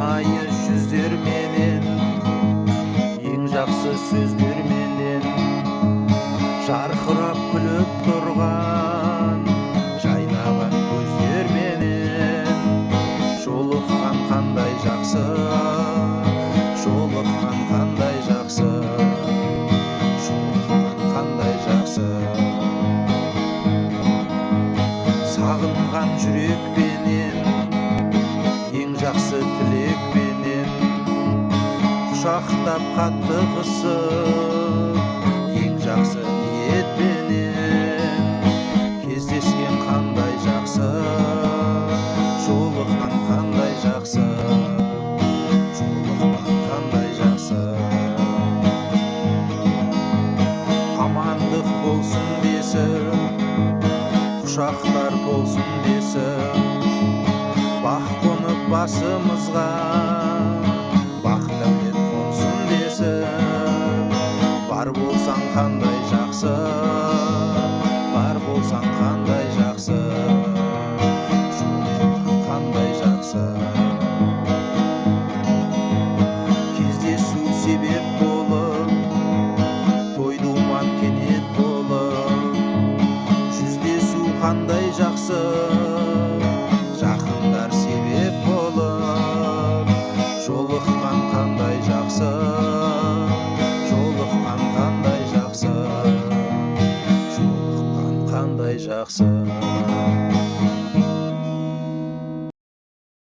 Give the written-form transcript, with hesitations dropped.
шынайы жүздер менен, ең жақсы сөздер менен, жарқырап күліп тұрған жайнаған көздер менен, жолыққан қандай жақсы, жолыққан қандай жақсы, жолыққан қандай жақсы. Сағынған жүрекпенен, ең жақсы тілекпенен, құшақтап қатты қысып, ең жақсы ниетпенен, кездескен қандай жақсы, жолыққан қандай жақсы, жолыққан қандай жақсы. Амандық болсын десіп, құшақтар болсын десіп, бақ қонып басымызға, бақ дәулет қонсын десіп, бар болсаң қандай жақсы, бар болсаң қандай жақсы, жолыққан қандай жақсы. Кездесу себеп болып, той думан кенет болып, жүздесу қандай жақсы, жақындар себеп болып, жолыққан қандай жақсы, жолыққан қандай жақсы, жолыққан қандай жақсы.